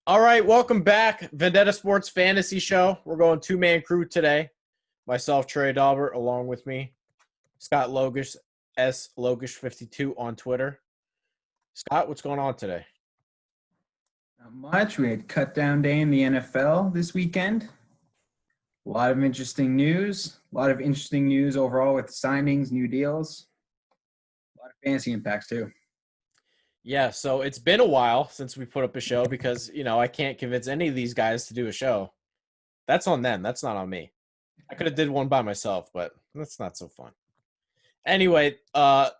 All right, welcome back. Vendetta Sports Fantasy Show. We're going two-man crew today. Myself, Trey Daubert, along with me, Scott Logush, Logush52 on Twitter. Scott, what's going on today? Not much. We had cut down day in the NFL this weekend. A lot of interesting news. Overall with signings, new deals. A lot of fantasy impacts too. Yeah, so it's been a while since we put up a show because, I can't convince any of these guys to do a show. That's on them. That's not on me. I could have did one by myself, but that's not so fun. Anyway, the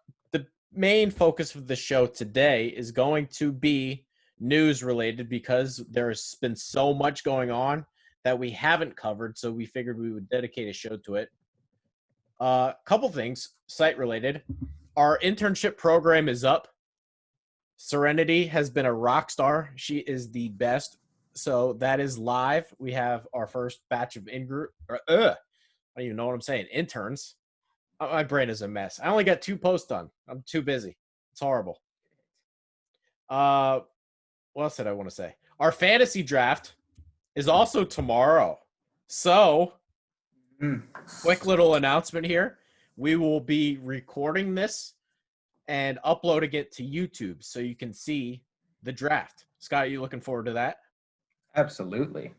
main focus of the show today is going to be news related because there's been so much going on that we haven't covered, so we figured we would dedicate a show to it. Couple things, site related. Our internship program is up. Serenity has been a rock star. She is the best. So that is live. We have our first batch of I don't even know what I'm saying. Interns. My brain is a mess. I only got 2 posts done. I'm too busy. It's horrible. What else did I want to say? Our fantasy draft is also tomorrow. So, quick little announcement here. We will be recording this and uploading it to YouTube so you can see the draft. Scott, you looking forward to that? Absolutely.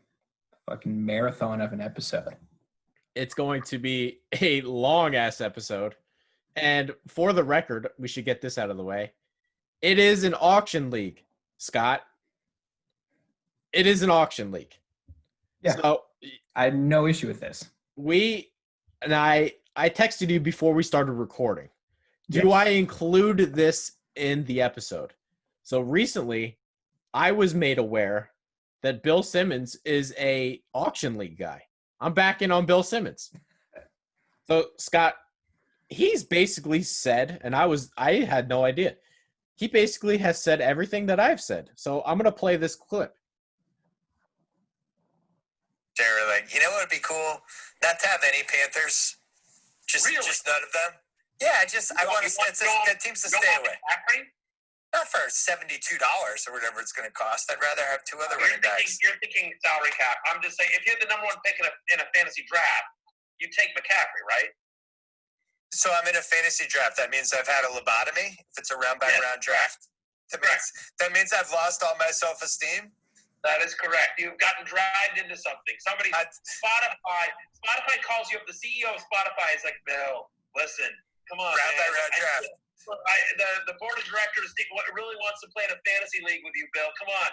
Fucking marathon of an episode. It's going to be a long-ass episode. And for the record, we should get this out of the way. It is an auction league, Scott. It is an auction league. Yeah. So I had no issue with this. I texted you before we started recording. Do I include this in the episode? So recently, I was made aware that Bill Simmons is a auction league guy. I'm backing on Bill Simmons. So, Scott, he's basically said, and I had no idea. He basically has said everything that I've said. So I'm going to play this clip. They're like, what would be cool? Not to have any Panthers. Just none of them. Yeah, I want that teams to stay away. Not for $72 or whatever it's going to cost. I'd rather have 2 other running backs. You're thinking salary cap. I'm just saying, if you're the number 1 pick in a fantasy draft, you take McCaffrey, right? So I'm in a fantasy draft. That means I've had a lobotomy. If it's a round-by-round draft, that means I've lost all my self-esteem. That is correct. You've gotten dragged into something. Spotify calls you up. The CEO of Spotify is like, Bill, listen, come on, round-by-round draft. The board of directors really wants to play in a fantasy league with you, Bill. Come on.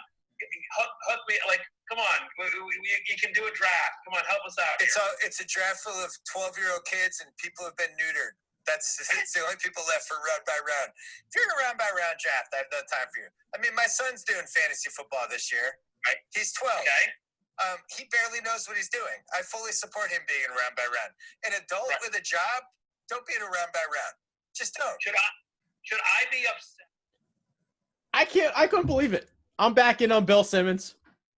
Hook me. Like, come on. You can do a draft. Come on, help us out here. It's a draft full of 12-year-old kids and people who have been neutered. It's the only people left for round by round. If you're in a round by round draft, I have no time for you. I mean, my son's doing fantasy football this year. Right. He's 12. Okay. He barely knows what he's doing. I fully support him being in round by round. An adult with a job, don't be in a round by round. Just don't. Should I be upset? I couldn't believe it. I'm backing on Bill Simmons.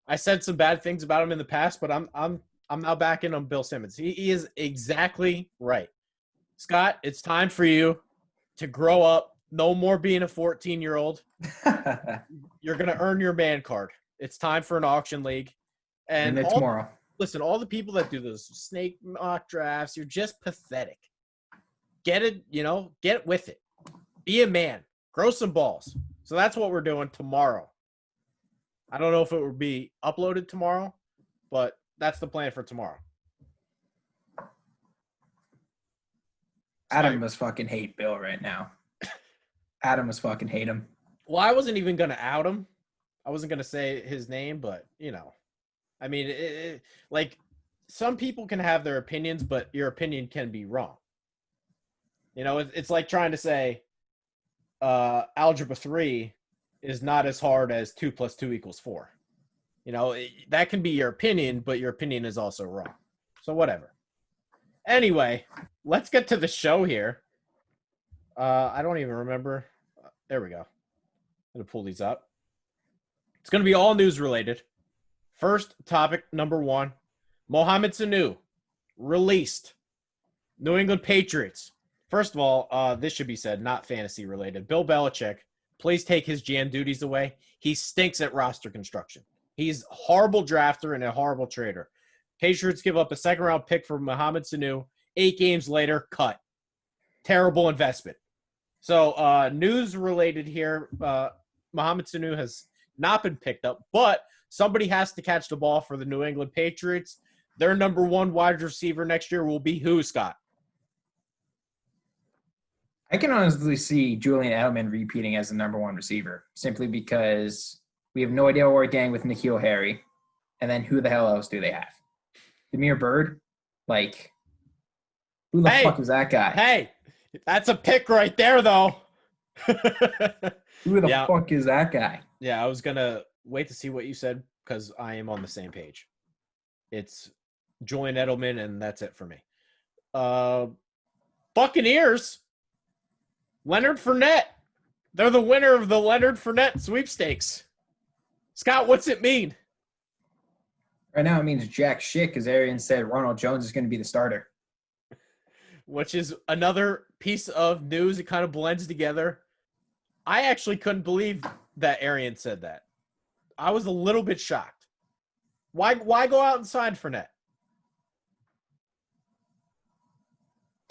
I said some bad things about him in the past, but I'm now backing on Bill Simmons. He is exactly right. Scott, it's time for you to grow up. No more being a 14-year-old. You're going to earn your man card. It's time for an auction league. And it's tomorrow. Listen, all the people that do those snake mock drafts, you're just pathetic. Get it, get with it. Be a man. Grow some balls. So that's what we're doing tomorrow. I don't know if it will be uploaded tomorrow, but that's the plan for tomorrow. Adam must fucking hate Bill right now. Adam must fucking hate him. Well, I wasn't even going to out him. I wasn't going to say his name, but, I mean, some people can have their opinions, but your opinion can be wrong. It's like trying to say algebra 3 is not as hard as 2 + 2 = 4. That can be your opinion, but your opinion is also wrong. So whatever. Anyway, let's get to the show here. I don't even remember. There we go. I'm going to pull these up. It's going to be all news related. First topic, number 1. Mohamed Sanu, released. New England Patriots. First of all, this should be said, not fantasy related. Bill Belichick, please take his GM duties away. He stinks at roster construction. He's a horrible drafter and a horrible trader. Patriots give up a second-round pick for Mohamed Sanu. 8 games later, cut. Terrible investment. So news related here, Mohamed Sanu has not been picked up, but somebody has to catch the ball for the New England Patriots. Their number 1 wide receiver next year will be who, Scott? I can honestly see Julian Edelman repeating as the number 1 receiver simply because we have no idea what we're getting with N'Keal Harry. And then who the hell else do they have? Demir Bird? Like, who the fuck was that guy? Hey, that's a pick right there, though. Who the fuck is that guy? Yeah, I was going to wait to see what you said because I am on the same page. It's Julian Edelman, and that's it for me. Buccaneers, Leonard Fournette. They're the winner of the Leonard Fournette sweepstakes. Scott, what's it mean? Right now it means jack shit because Arians said Ronald Jones is going to be the starter. Which is another piece of news. It kind of blends together. I actually couldn't believe that Arians said that. I was a little bit shocked. Why go out and sign Fournette?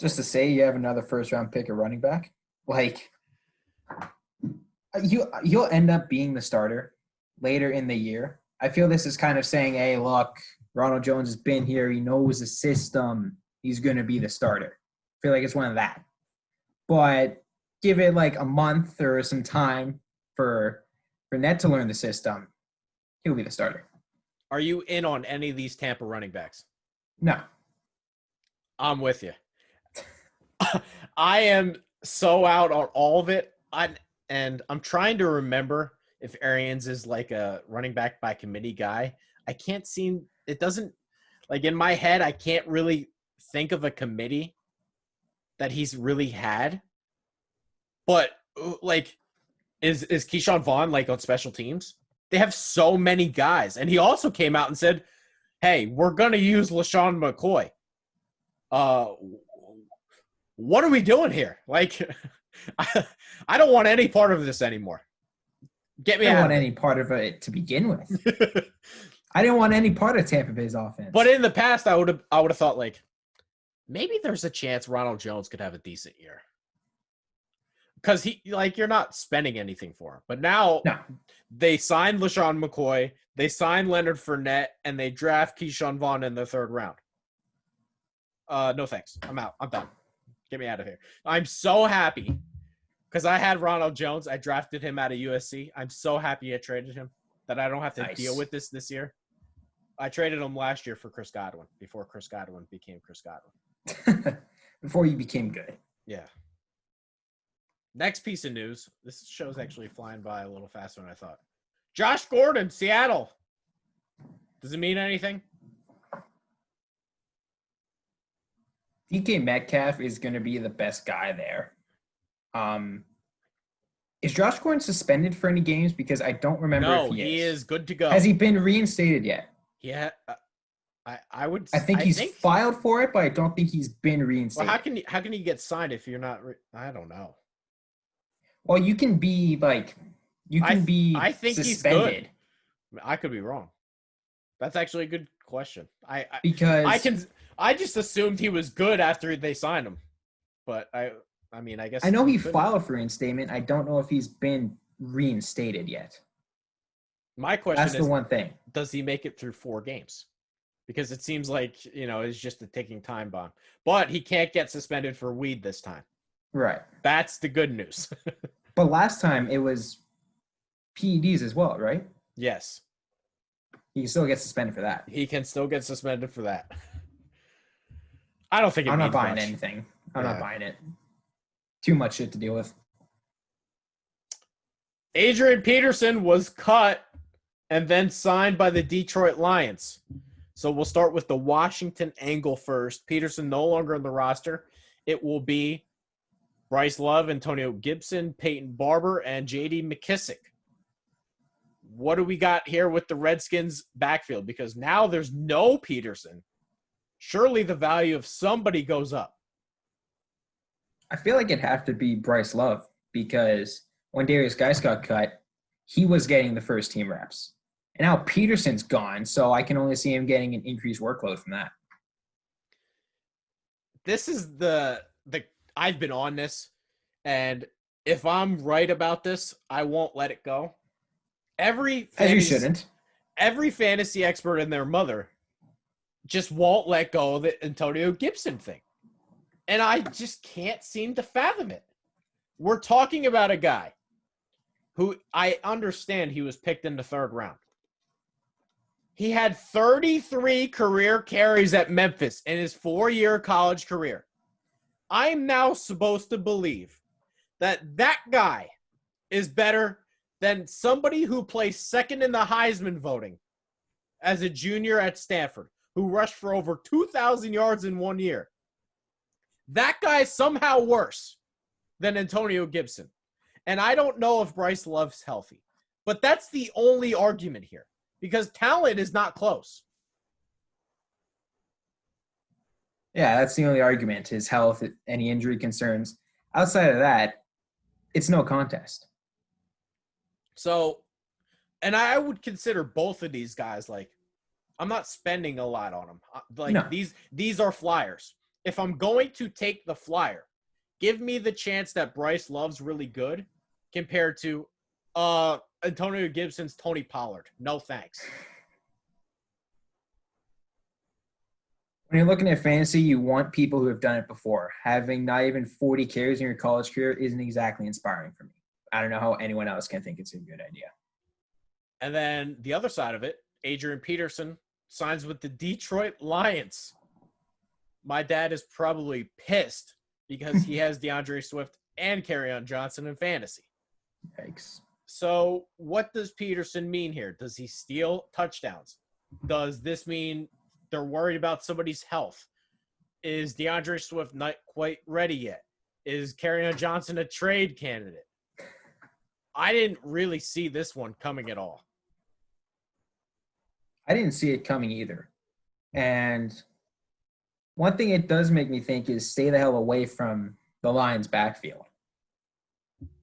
Just to say you have another first-round pick at running back? Like, you'll end up being the starter later in the year. I feel this is kind of saying, hey, look, Ronald Jones has been here. He knows the system. He's going to be the starter. I feel like it's one of that. But give it like a month or some time for Fournette to learn the system. He'll be the starter. Are you in on any of these Tampa running backs? No. I'm with you. I am so out on all of it. And I'm trying to remember if Arians is like a running back by committee guy. I can't seem – it doesn't – like in my head, I can't really think of a committee that he's really had. But like is Keyshawn Vaughn like on special teams? They have so many guys. And he also came out and said, hey, we're going to use LaShawn McCoy. What are we doing here? Like, I don't want any part of this anymore. Get me out. I don't want any part of it to begin with. I didn't want any part of Tampa Bay's offense. But in the past, I would have thought like maybe there's a chance Ronald Jones could have a decent year because you're not spending anything for him. But now they signed LaShawn McCoy, they signed Leonard Fournette, and they draft Keyshawn Vaughn in the 3rd round. No thanks. I'm out. I'm done. Get me out of here. I'm so happy because I had Ronald Jones. I drafted him out of USC. I'm so happy I traded him that I don't have to deal with this year. I traded him last year for Chris Godwin before Chris Godwin became Chris Godwin. Before you became good. Yeah. Next piece of news. This show's actually flying by a little faster than I thought. Josh Gordon, Seattle. Does it mean anything? DK Metcalf is going to be the best guy there. Is Josh Gordon suspended for any games? Because I don't remember if he is good to go. Has he been reinstated yet? Yeah, I would. I think he's filed for it, but I don't think he's been reinstated. Well, how can you get signed if you're not? I don't know. Well, you can be like, I think suspended. He's good. I could be wrong. That's actually a good question. I just assumed he was good after they signed him, but I mean, I guess I know he filed for reinstatement. I don't know if he's been reinstated yet. My question is, that's the one thing. Does he make it through 4 games? Because it seems like, it's just a ticking time bomb. But he can't get suspended for weed this time. Right. That's the good news. But last time it was PEDs as well, right? Yes. He can still get suspended for that. He can still get suspended for that. I don't think I'm not buying much. anything. I'm not buying it. Too much shit to deal with. Adrian Peterson was cut and then signed by the Detroit Lions. So we'll start with the Washington angle first. Peterson no longer on the roster. It will be Bryce Love, Antonio Gibson, Peyton Barber, and J.D. McKissick. What do we got here with the Redskins backfield? Because now there's no Peterson. Surely the value of somebody goes up. I feel like it'd have to be Bryce Love because when Darius Geis got cut, he was getting the first team reps. And now Peterson's gone, so I can only see him getting an increased workload from that. This is the I've been on this, and if I'm right about this, I won't let it go. As you shouldn't. Every fantasy expert and their mother just won't let go of the Antonio Gibson thing. And I just can't seem to fathom it. We're talking about a guy who I understand he was picked in the 3rd round. He had 33 career carries at Memphis in his 4-year college career. I'm now supposed to believe that guy is better than somebody who placed 2nd in the Heisman voting as a junior at Stanford, who rushed for over 2,000 yards in 1 year. That guy's somehow worse than Antonio Gibson. And I don't know if Bryce Love's healthy. But that's the only argument here, because talent is not close. Yeah, that's the only argument, his health, any injury concerns. Outside of that, it's no contest. So, and I would consider both of these guys, like, I'm not spending a lot on them. Like, No. These are flyers. If I'm going to take the flyer, give me the chance that Bryce Love's really good compared to Antonio Gibson's Tony Pollard. No thanks. When you're looking at fantasy, you want people who have done it before. Having not even 40 carries in your college career isn't exactly inspiring for me. I don't know how anyone else can think it's a good idea. And then the other side of it, Adrian Peterson signs with the Detroit Lions. My dad is probably pissed because he has DeAndre Swift and Kerryon Johnson in fantasy. Yikes. So what does Peterson mean here? Does he steal touchdowns? Does this mean they're worried about somebody's health? Is DeAndre Swift not quite ready yet? Is Kerryon Johnson a trade candidate? I didn't really see this one coming at all. I didn't see it coming either. And one thing it does make me think is stay the hell away from the Lions' backfield.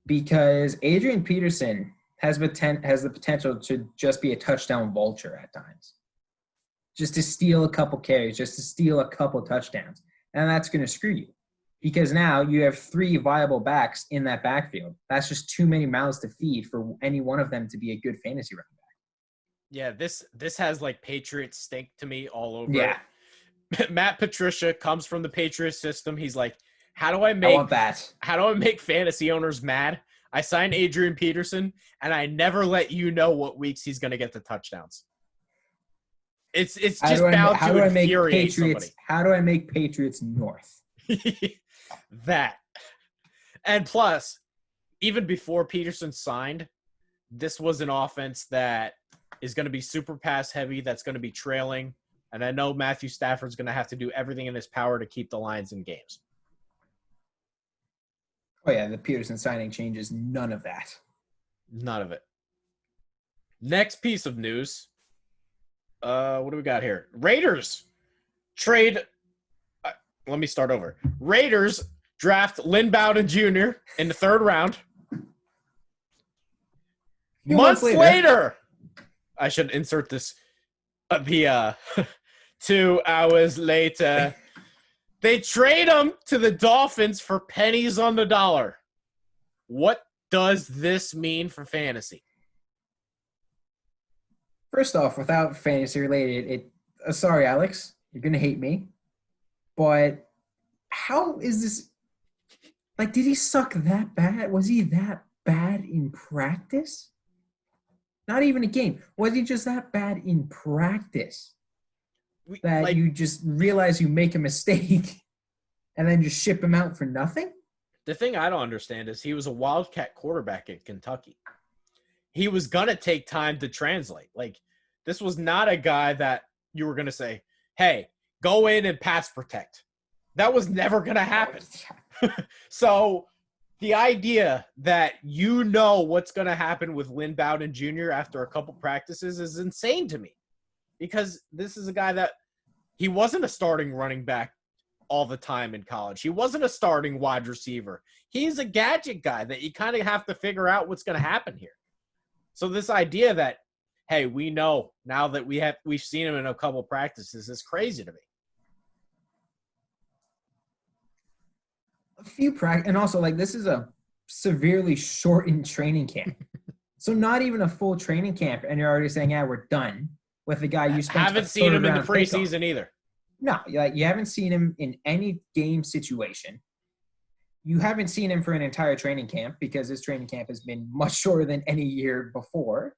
Because Adrian Peterson has the potential to just be a touchdown vulture at times. Just to steal a couple carries, just to steal a couple touchdowns. And that's going to screw you. Because now you have 3 viable backs in that backfield. That's just too many mouths to feed for any one of them to be a good fantasy running back. Yeah, this has like Patriots stink to me all over. Yeah. Matt Patricia comes from the Patriots system. He's like, how do I want that. How do I make fantasy owners mad? I signed Adrian Peterson, and I never let you know what weeks he's going to get the touchdowns. It's just bound to infuriate somebody. How do I make Patriots North? That. And plus, even before Peterson signed, this was an offense that is going to be super pass heavy, that's going to be trailing. And I know Matthew Stafford's going to have to do everything in his power to keep the Lions in games. Oh, yeah, the Peterson signing changes none of that. None of it. Next piece of news. What do we got here? Raiders trade. Let me start over. Raiders draft Lynn Bowden Jr. in the 3rd round. Months later, I should insert this. 2 hours later, they trade him to the Dolphins for pennies on the dollar. What does this mean for fantasy? First off, without fantasy related, sorry, Alex, you're going to hate me. But how is this? Like, did he suck that bad? Was he that bad in practice? Not even a game. Was he just that bad in practice? That you just realize you make a mistake and then just ship him out for nothing? The thing I don't understand is he was a Wildcat quarterback at Kentucky. He was going to take time to translate. Like, this was not a guy that you were going to say, hey, go in and pass protect. That was never going to happen. So the idea that you know what's going to happen with Lynn Bowden Jr. after a couple practices is insane to me, because this is a guy that he wasn't a starting running back all the time in college. He wasn't a starting wide receiver. He's a gadget guy that you kind of have to figure out what's going to happen here. So this idea that, hey, we know now that we've seen him in a couple practices. It's crazy to me. A few and also like this is a severely shortened training camp. So not even a full training camp, and you're already saying, yeah, we're done with the guy you spent. Haven't seen him in the preseason either. No, like you haven't seen him in any game situation. You haven't seen him for an entire training camp because his training camp has been much shorter than any year before.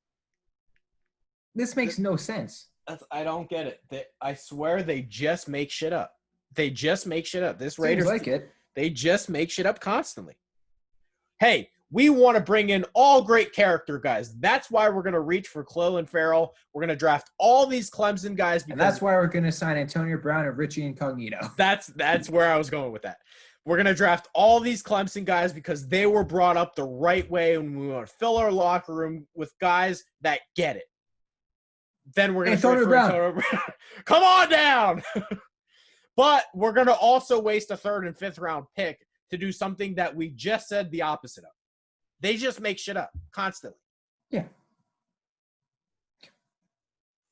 This makes no sense. I don't get it. I swear they just make shit up. They just make shit up. This Raiders Seems like it. They just make shit up constantly. Hey, we want to bring in all great character guys. That's why we're going to reach for Clelin Ferrell. We're going to draft all these Clemson guys. And that's why we're going to sign Antonio Brown and Richie Incognito. That's where I was going with that. We're going to draft all these Clemson guys because they were brought up the right way, and we want to fill our locker room with guys that get it. Then we're going to Antonio Brown. Come on down. But we're going to also waste a 3rd and 5th round pick to do something that we just said the opposite of. They just make shit up constantly. Yeah.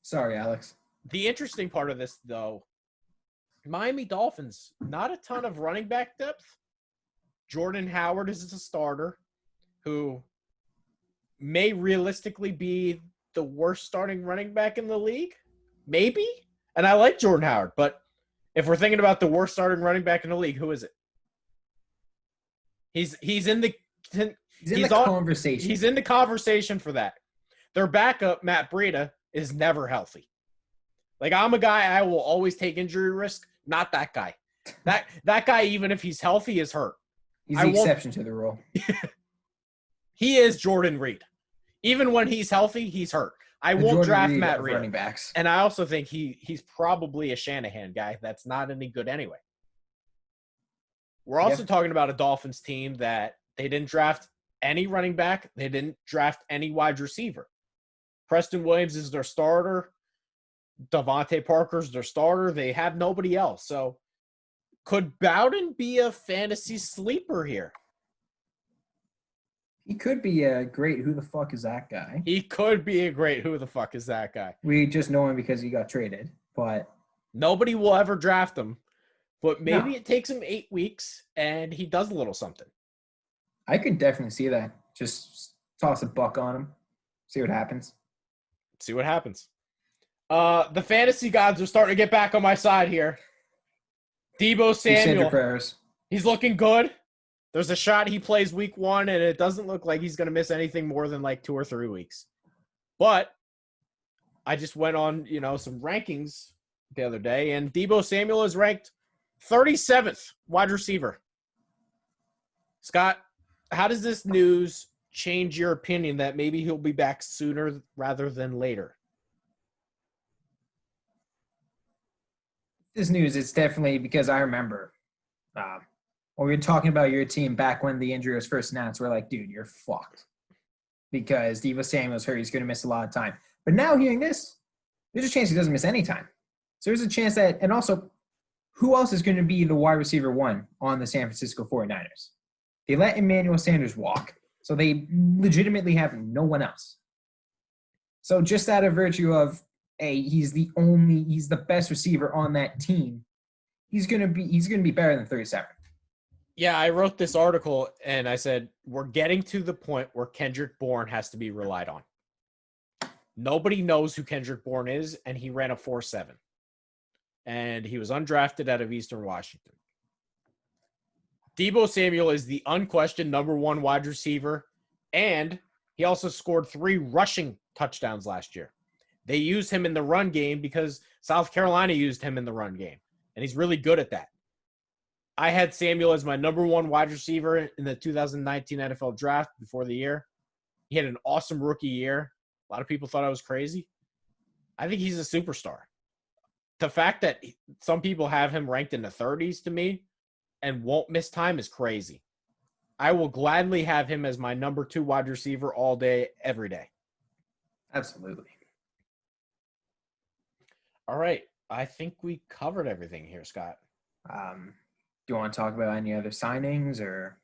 Sorry, Alex. The interesting part of this, though, Miami Dolphins, not a ton of running back depth. Jordan Howard is a starter who may realistically be the worst starting running back in the league. Maybe. And I like Jordan Howard, but if we're thinking about the worst starting running back in the league, who is it? He's in the conversation. He's in the conversation for that. Their backup, Matt Breida, is never healthy. Like, I'm a guy, I will always take injury risk. Not that guy. That guy, even if he's healthy, is hurt. He's the exception to the rule. He is Jordan Reed. Even when he's healthy, he's hurt. I won't draft Matt Reed. Running backs. And I also think he's probably a Shanahan guy that's not any good anyway. We're also talking about a Dolphins team that they didn't draft any running back. They didn't draft any wide receiver. Preston Williams is their starter. Devontae Parker's their starter. They have nobody else. So could Bowden be a fantasy sleeper here? He could be a great who the fuck is that guy. He could be a great who the fuck is that guy. We just know him because he got traded, but nobody will ever draft him. But maybe it takes him 8 weeks and he does a little something. I could definitely see that. Just toss a buck on him. See what happens. See what happens. The fantasy gods are starting to get back on my side here. Deebo Samuel. You said your prayers. He's looking good. There's a shot he plays week 1, and it doesn't look like he's going to miss anything more than like 2 or 3 weeks. But I just went on, some rankings the other day, and Deebo Samuel is ranked 37th wide receiver. Scott, how does this news change your opinion that maybe he'll be back sooner rather than later? This news, it's definitely because I remember when we were talking about your team back when the injury was first announced, we're like, dude, you're fucked. Because Deebo Samuel's hurt, he's going to miss a lot of time. But now hearing this, there's a chance he doesn't miss any time. So there's a chance that – and also, who else is going to be the wide receiver 1 on the San Francisco 49ers? They let Emmanuel Sanders walk. So they legitimately have no one else. So just out of virtue of, hey, he's the best receiver on that team, he's gonna be better than 37. Yeah, I wrote this article and I said, we're getting to the point where Kendrick Bourne has to be relied on. Nobody knows who Kendrick Bourne is, and he ran a 4.7. And he was undrafted out of Eastern Washington. Deebo Samuel is the unquestioned number 1 wide receiver, and he also scored 3 rushing touchdowns last year. They used him in the run game because South Carolina used him in the run game, and he's really good at that. I had Samuel as my number 1 wide receiver in the 2019 NFL draft before the year. He had an awesome rookie year. A lot of people thought I was crazy. I think he's a superstar. The fact that some people have him ranked in the 30s to me and won't miss time is crazy. I will gladly have him as my number 2 wide receiver all day, every day. Absolutely. All right. I think we covered everything here, Scott. Do you want to talk about any other signings or?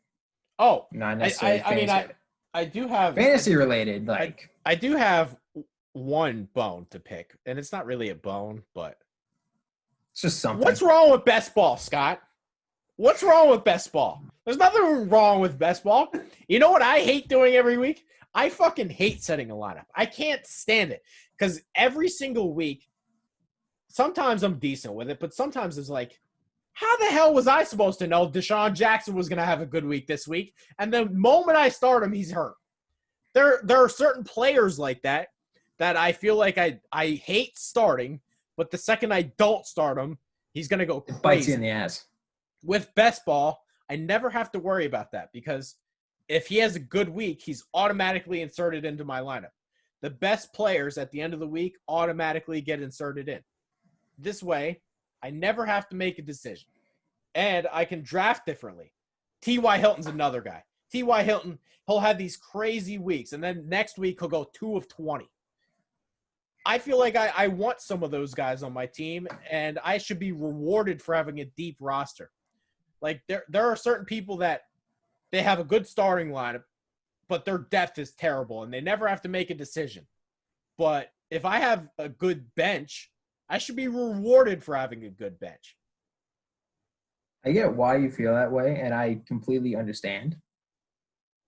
Oh, not necessarily. I do have fantasy related. I do have one bone to pick, and it's not really a bone, but It's just something. what's wrong with best ball, Scott? What's wrong with best ball? There's nothing wrong with best ball. You know what I hate doing every week? I fucking hate setting a lineup. I can't stand it because every single week, sometimes I'm decent with it, but sometimes it's like, how the hell was I supposed to know Deshaun Jackson was going to have a good week this week? And the moment I start him, he's hurt. There are certain players like that I feel like I hate starting, but the second I don't start him, he's going to go crazy. It bites you in the ass. With best ball, I never have to worry about that because if he has a good week, he's automatically inserted into my lineup. The best players at the end of the week automatically get inserted in. This way, I never have to make a decision. And I can draft differently. T.Y. Hilton's another guy. T.Y. Hilton, he'll have these crazy weeks, and then next week he'll go 2 of 20. I feel like I want some of those guys on my team, and I should be rewarded for having a deep roster. Like, there are certain people that they have a good starting lineup, but their depth is terrible, and they never have to make a decision. But if I have a good bench, I should be rewarded for having a good bench. I get why you feel that way, and I completely understand.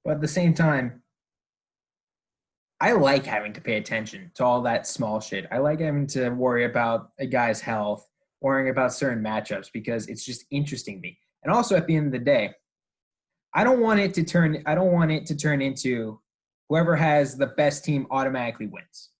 But at the same time, I like having to pay attention to all that small shit. I like having to worry about a guy's health, worrying about certain matchups because it's just interesting to me. And also at the end of the day, I don't want it to turn into whoever has the best team automatically wins.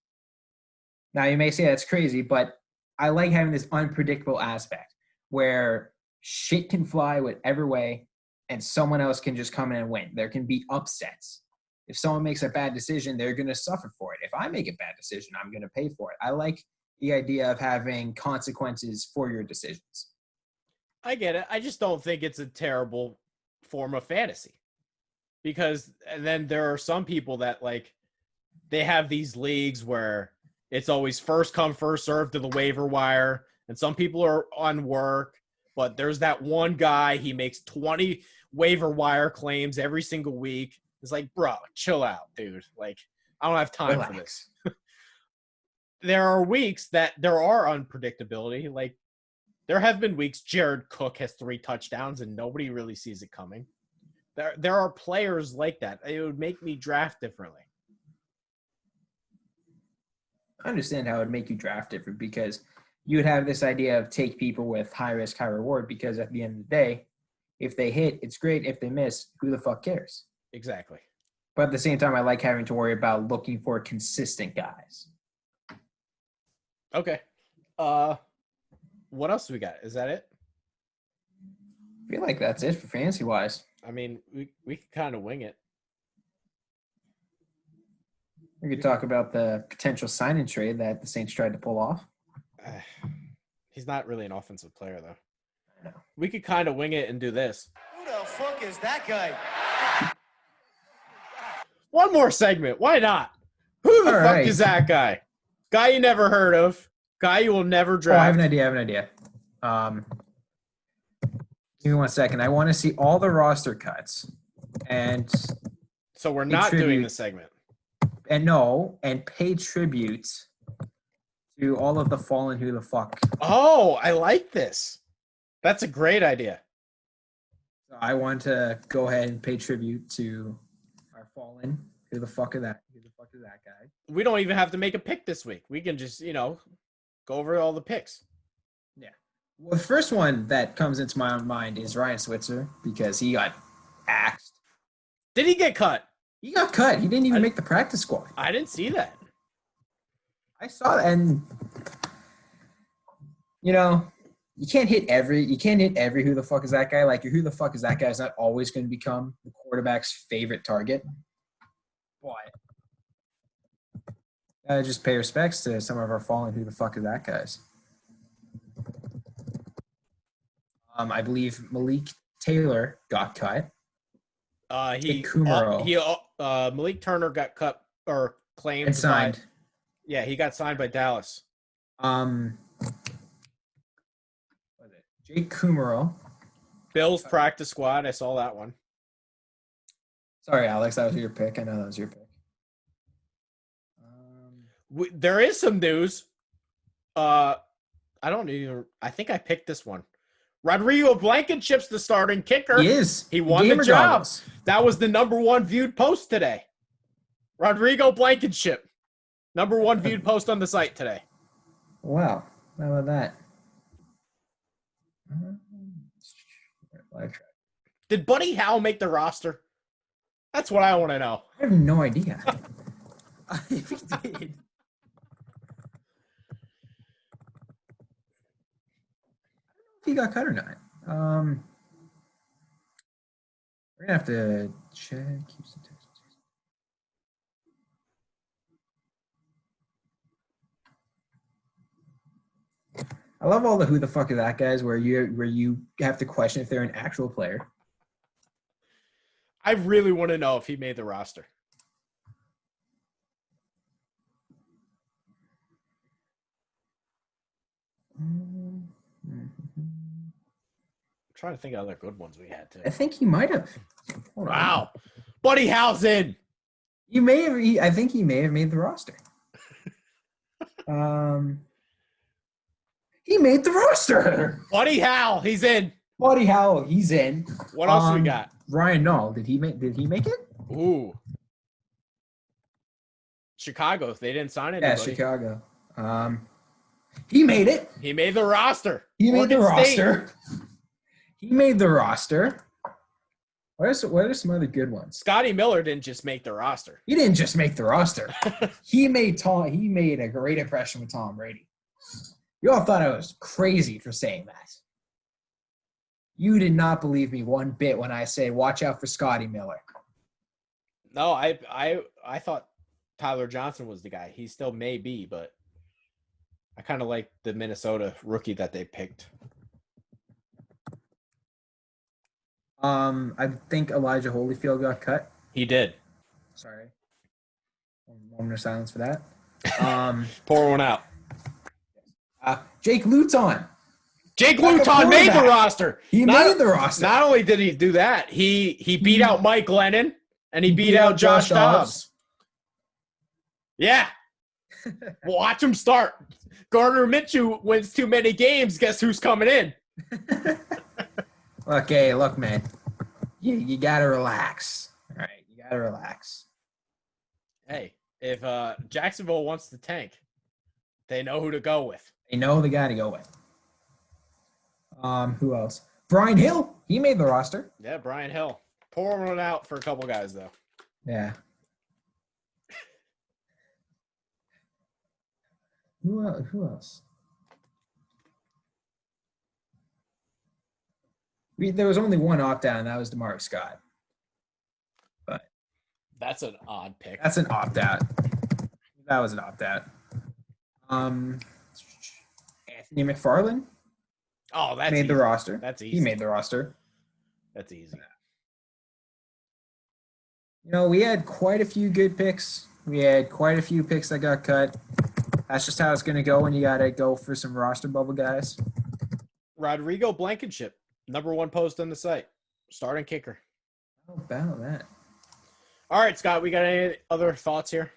Now you may say that's crazy, but I like having this unpredictable aspect where shit can fly whatever way and someone else can just come in and win. There can be upsets. If someone makes a bad decision, they're going to suffer for it. If I make a bad decision, I'm going to pay for it. I like the idea of having consequences for your decisions. I get it. I just don't think it's a terrible form of fantasy. Because and then there are some people that, like, they have these leagues where it's always first come, first serve to the waiver wire. And some people are on work, but there's that one guy, he makes 20 waiver wire claims every single week. It's like, bro, chill out, dude. Like, I don't have time for this. There are weeks that there are unpredictability. Like, there have been weeks Jared Cook has 3 touchdowns and nobody really sees it coming. There are players like that. It would make me draft differently. I understand how it would make you draft different because you would have this idea of take people with high risk, high reward because at the end of the day, if they hit, it's great. If they miss, who the fuck cares? Exactly. But at the same time, I like having to worry about looking for consistent guys. Okay. What else do we got? Is that it? I feel like that's it for fantasy-wise. I mean, we can kind of wing it. We could talk about the potential sign-in trade that the Saints tried to pull off. He's not really an offensive player, though. I know. We could kind of wing it and do this. Who the fuck is that guy? One more segment. Why not? Who the All fuck right. is that guy? Guy you never heard of. Guy you will never Oh, draft. I have an idea. Give me 1 second. I want to see all the roster cuts and So we're not doing tribute. the segment. and pay tribute to all of the fallen who the fuck. Oh, I like this. That's a great idea. So I want to go ahead and pay tribute to our fallen. Who the fuck is that? Who the fuck is that guy? We don't even have to make a pick this week. We can just, go over all the picks. Yeah. Well, the first one that comes into my mind is Ryan Switzer because he got axed. Did he get cut? He got cut. He didn't even make the practice squad. I didn't see that. I saw that, and you can't hit every who the fuck is that guy. Like your who the fuck is that guy is not always going to become the quarterback's favorite target. But just pay respects to some of our fallen who the fuck is that guys. I believe Malik Taylor got cut. Malik Turner got cut or claimed And signed. Yeah, he got signed by Dallas. What is it? Jake Kumaro. Bills practice squad. I saw that one. Sorry, Alex, that was your pick. I know that was your pick. There is some news. I think I picked this one. Rodrigo Blankenship's the starting kicker. He is. He won the Gamer job. goggles. That was the number one viewed post today. Rodrigo Blankenship. Number one viewed post on the site today. Wow. How about that? Did Buddy Howell make the roster? That's what I want to know. I have no idea. If he did. If he got cut or not. We're gonna have to check. Houston, Texas. I love all the who the fuck is that guys where you have to question if they're an actual player. I really want to know if he made the roster. I'm trying to think of other good ones we had too. I think he might have. Wow. Buddy Howell's in. I think he may have made the roster. He made the roster. Buddy Howell, he's in. Buddy Howell, he's in. What else we got? Ryan Nall, did he make it? Ooh. Chicago, they didn't sign anybody. Yeah, Chicago. He made it. He made the roster. He made the Oregon State. roster. He made the roster. What are some other good ones? Scotty Miller didn't just make the roster. He didn't just make the roster. He made a great impression with Tom Brady. You all thought I was crazy for saying that. You did not believe me one bit when I said, watch out for Scotty Miller. No, I thought Tyler Johnson was the guy. He still may be, but I kind of like the Minnesota rookie that they picked. I think Elijah Holyfield got cut. He did. Sorry. A moment of silence for that. Pour one out. Jake Luton. Jake Like a Luton made the quarterback. roster. He made the roster. Not only did he do that, he beat out Mike Glennon and he beat out Josh Dobbs. Yeah. Watch him start. Gardner Minshew wins too many games. Guess who's coming in? Look, man. You got to relax. All right, you got to relax. Hey, if Jacksonville wants to tank, they know who to go with. They know the guy to go with. Who else? Brian Hill. He made the roster. Yeah, Brian Hill. Pour one out for a couple guys, though. Yeah. Who else? There was only one opt-out, and that was Damari Scott. But that's an odd pick. That's an opt-out. That was an opt-out. Anthony McFarland. Oh, that's made easy. the roster. That's easy. He made the roster. That's easy. You know, we had quite a few good picks. We had quite a few picks that got cut. That's just how it's going to go when you got to go for some roster bubble guys. Rodrigo Blankenship, number one post on the site. Starting kicker. How about that? All right, Scott, we got any other thoughts here?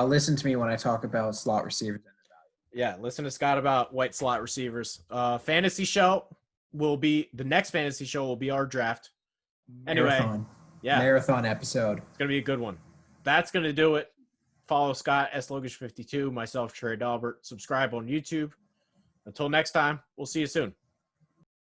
Listen to me when I talk about slot receivers. Yeah, listen to Scott about white slot receivers. Fantasy show the next fantasy show will be our draft. Anyway, Marathon episode. It's going to be a good one. That's going to do it. Follow Scott, Logush52, myself, Trey Daubert. Subscribe on YouTube. Until next time, we'll see you soon.